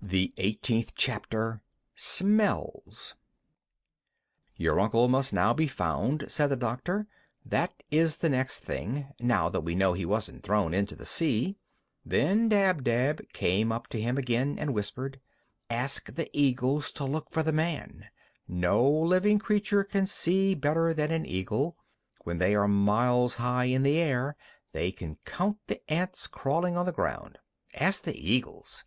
The 18th chapter, Smells. "Your uncle must now be found," said the doctor. "That is the next thing, now that we know he wasn't thrown into the sea." Then Dab-Dab came up to him again and whispered, "Ask the eagles to look for the man. No living creature can see better than an eagle. When they are miles high in the air, they can count the ants crawling on the ground. Ask the eagles."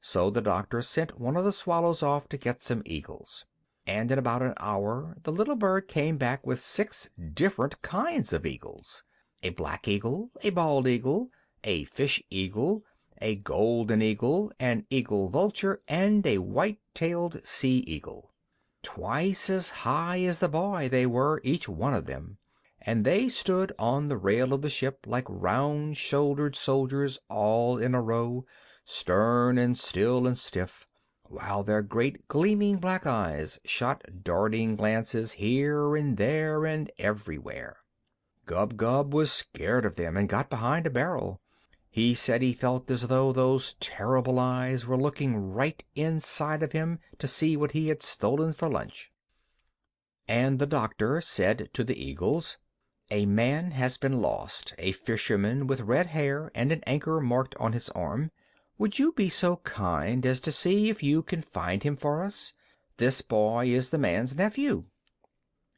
So the doctor sent one of the swallows off to get some eagles. And in about an hour the little bird came back with 6 different kinds of eagles: a black eagle, a bald eagle, a fish eagle, a golden eagle, an eagle vulture, and a white-tailed sea eagle. Twice as high as the boy they were, each one of them, and they stood on the rail of the ship like round-shouldered soldiers all in a row, stern and still and stiff, while their great gleaming black eyes shot darting glances here and there and everywhere. Gub-Gub was scared of them and got behind a barrel. He said he felt as though those terrible eyes were looking right inside of him to see what he had stolen for lunch. And the doctor said to the eagles, "A man has been lost, a fisherman with red hair and an anchor marked on his arm. Would you be so kind as to see if you can find him for us? This boy is the man's nephew."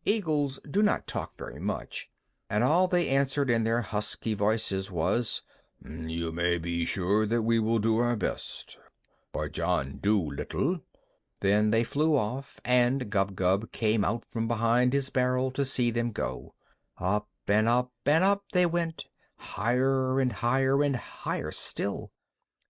Eagles do not talk very much, and all they answered in their husky voices was, "You may be sure that we will do our best. For John Dolittle." Then they flew off, and Gub-Gub came out from behind his barrel to see them go. Up and up and up they went, higher and higher and higher still.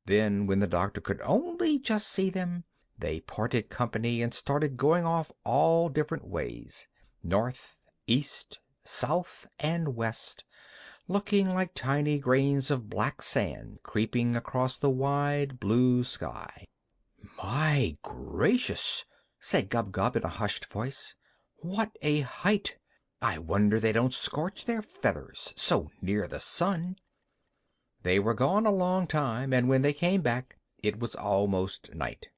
Then, when the doctor could only just see them, they parted company and started going off all different ways, north, east, south, and west, looking like tiny grains of black sand creeping across the wide blue sky. "My gracious!" said Gub-Gub in a hushed voice. "What a height! I wonder they don't scorch their feathers, so near the sun." They were gone a long time, and when they came back it was almost night.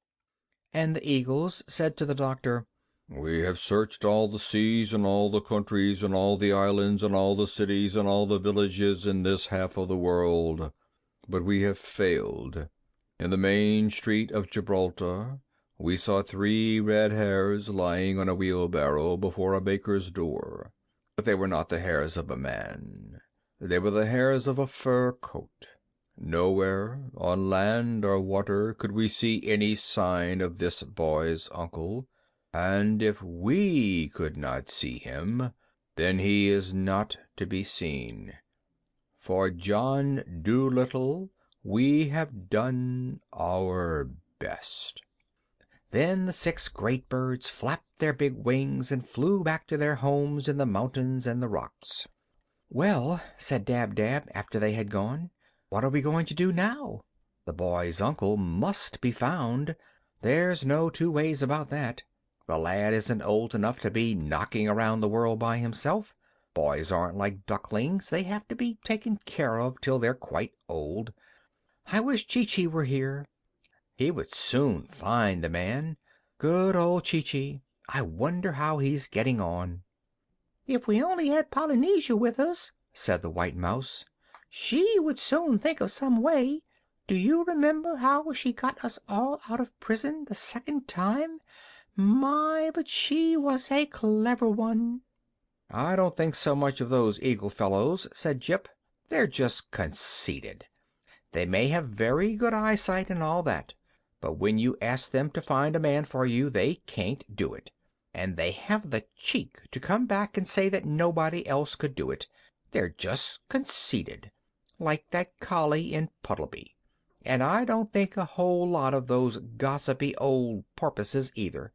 And the eagles said to the doctor, "We have searched all the seas and all the countries and all the islands and all the cities and all the villages in this half of the world, but we have failed. In the main street of Gibraltar we saw 3 red hares lying on a wheelbarrow before a baker's door, but they were not the hairs of a man. They were the hairs of a fur coat. Nowhere, on land or water, could we see any sign of this boy's uncle, and if we could not see him, then he is not to be seen. For John Dolittle we have done our best." Then the 6 great birds flapped their big wings and flew back to their homes in the mountains and the rocks. "Well," said Dab-Dab after they had gone, "what are we going to do now? The boy's uncle must be found. There's no 2 ways about that. The lad isn't old enough to be knocking around the world by himself. Boys aren't like ducklings. They have to be taken care of till they're quite old. I wish Chee-Chee were here. He would soon find the man. Good old Chee-Chee. I wonder how he's getting on." "If we only had Polynesia with us," said the White Mouse, "she would soon think of some way. Do you remember how she got us all out of prison the second time? My, but she was a clever one." "I don't think so much of those eagle fellows," said Jip. "They're just conceited. They may have very good eyesight and all that, but when you ask them to find a man for you they can't do it. And they have the cheek to come back and say that nobody else could do it. They're just conceited, like that collie in Puddleby. And I don't think a whole lot of those gossipy old porpoises either.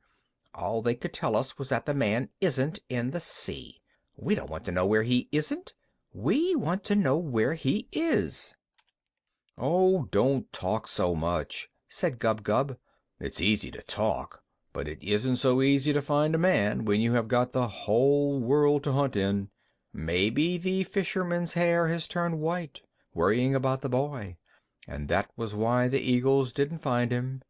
All they could tell us was that the man isn't in the sea. We don't want to know where he isn't. We want to know where he is." "Oh, don't talk so much," said Gub-Gub. "It's easy to talk, but it isn't so easy to find a man when you have got the whole world to hunt in. Maybe the fisherman's hair has turned white, worrying about the boy, and that was why the eagles didn't find him.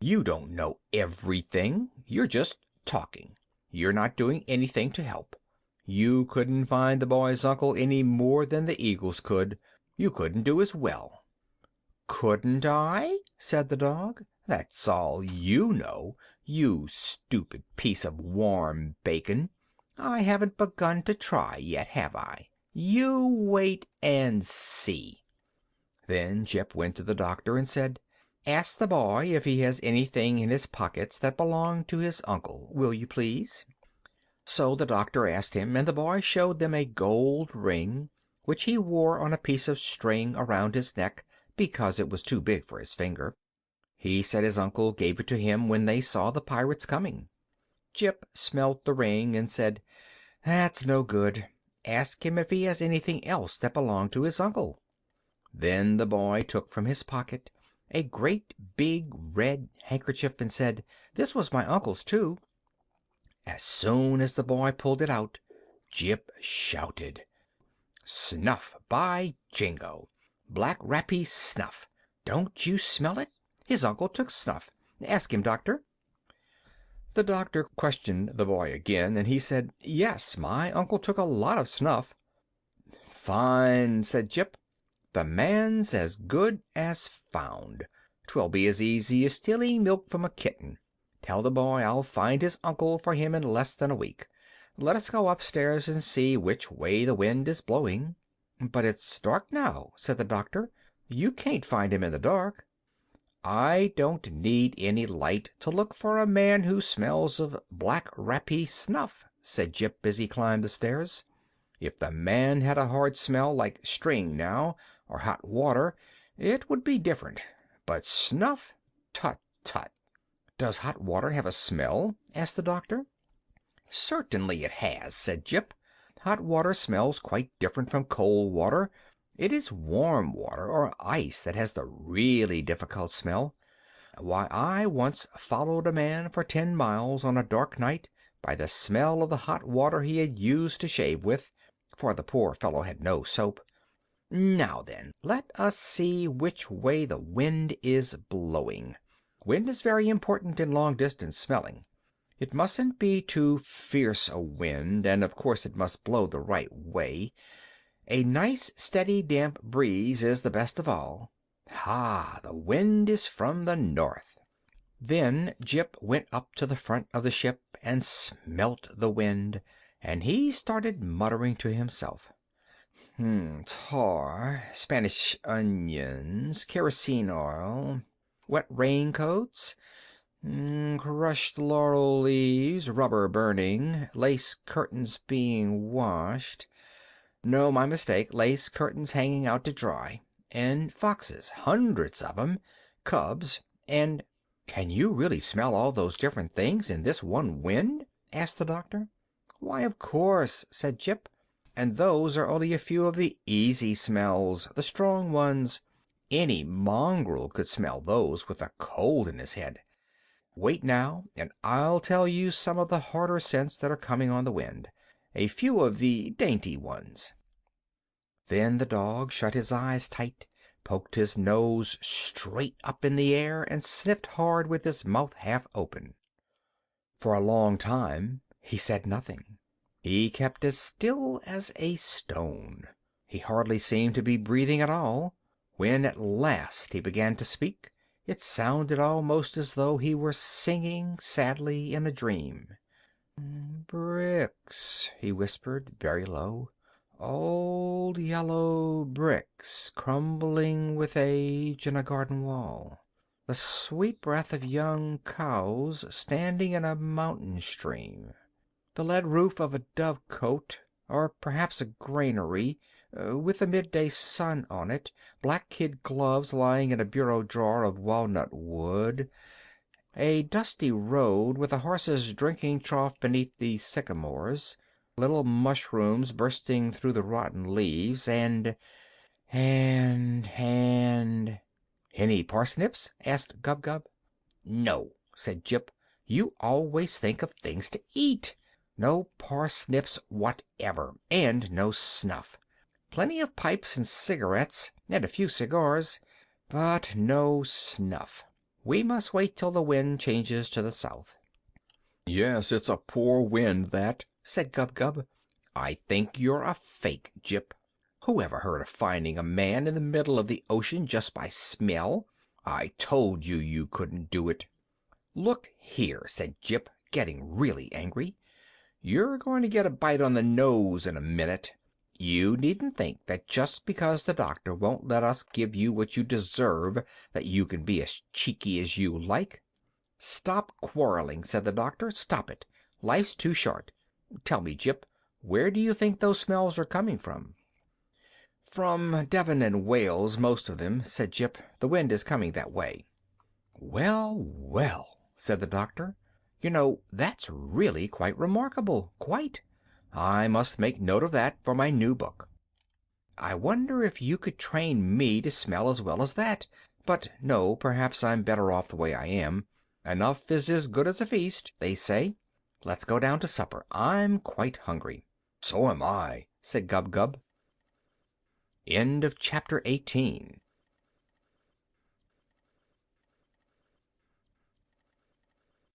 You don't know everything. You're just talking. You're not doing anything to help. You couldn't find the boy's uncle any more than the eagles could. You couldn't do as well." "Couldn't I?" said the dog. "That's all you know, you stupid piece of warm bacon. I haven't begun to try yet, have I? You wait and see." Then Jip went to the doctor and said, "Ask the boy if he has anything in his pockets that belonged to his uncle, will you please?" So the doctor asked him, and the boy showed them a gold ring, which he wore on a piece of string around his neck, because it was too big for his finger. He said his uncle gave it to him when they saw the pirates coming. Jip smelt the ring and said, "That's no good. Ask him if he has anything else that belonged to his uncle." Then the boy took from his pocket a great big red handkerchief and said, "This was my uncle's too." As soon as the boy pulled it out, Jip shouted, "Snuff, by Jingo! Black rappy snuff! Don't you smell it? His uncle took snuff. Ask him, doctor." The doctor questioned the boy again, and he said, "Yes, my uncle took a lot of snuff." "Fine," said Jip. "The man's as good as found. 'Twill be as easy as stealing milk from a kitten. Tell the boy I'll find his uncle for him in less than a week. Let us go upstairs and see which way the wind is blowing." "But it's dark now," said the doctor. "You can't find him in the dark." "I don't need any light to look for a man who smells of black rappy snuff," said Jip as he climbed the stairs. "If the man had a hard smell like string now, or hot water, it would be different. But snuff? Tut, tut!" "Does hot water have a smell?" asked the doctor. "Certainly it has," said Jip. "Hot water smells quite different from cold water. It is warm water or ice that has the really difficult smell. Why, I once followed a man for 10 miles on a dark night by the smell of the hot water he had used to shave with, for the poor fellow had no soap. Now then, let us see which way the wind is blowing. Wind is very important in long-distance smelling. It mustn't be too fierce a wind, and of course it must blow the right way. A nice, steady, damp breeze is the best of all. Ha! The wind is from the north." Then Jip went up to the front of the ship and smelt the wind, and he started muttering to himself. "Tar, Spanish onions, kerosene oil, wet raincoats, crushed laurel leaves, rubber burning, lace curtains being washed. No, my mistake, lace curtains hanging out to dry. And foxes, hundreds of 'em, cubs, and—" "Can you really smell all those different things in this one wind?" asked the doctor. "Why, of course," said Jip. "And those are only a few of the easy smells, the strong ones. Any mongrel could smell those with a cold in his head. Wait now, and I'll tell you some of the harder scents that are coming on the wind. A few of the dainty ones." Then the dog shut his eyes tight, poked his nose straight up in the air, and sniffed hard with his mouth half open. For a long time he said nothing. He kept as still as a stone. He hardly seemed to be breathing at all. When at last he began to speak, it sounded almost as though he were singing sadly in a dream. "Bricks," he whispered very low. "Old yellow bricks, crumbling with age in a garden wall. The sweet breath of young cows standing in a mountain stream. The lead roof of a dovecote, or perhaps a granary, with the midday sun on it. Black kid gloves lying in a bureau drawer of walnut wood. A dusty road with a horse's drinking trough beneath the sycamores. Little mushrooms bursting through the rotten leaves, and—" "Any parsnips?" asked Gub-Gub. "No," said Jip. "You always think of things to eat. No parsnips whatever, and no snuff. Plenty of pipes and cigarettes, and a few cigars. but no snuff. We must wait till the wind changes to the south." "Yes, it's a poor wind, that," said Gub-Gub. "I think you're a fake, Jip. Who ever heard of finding a man in the middle of the ocean just by smell? I told you you couldn't do it." "Look here," said Jip, getting really angry, "you're going to get a bite on the nose in a minute. You needn't think that just because the doctor won't let us give you what you deserve that you can be as cheeky as you like." "Stop quarreling," said the doctor. "Stop it. Life's too short. Tell me, Jip, where do you think those smells are coming from?" "From Devon and Wales, most of them," said Jip. "The wind is coming that way." "Well, well," said the doctor. "You know, that's really quite remarkable. Quite. I must make note of that for my new book. I wonder if you could train me to smell as well as that. But no, perhaps I'm better off the way I am. Enough is as good as a feast, they say. Let's go down to supper. I'm quite hungry." "So am I," said Gub-Gub. End of chapter 18.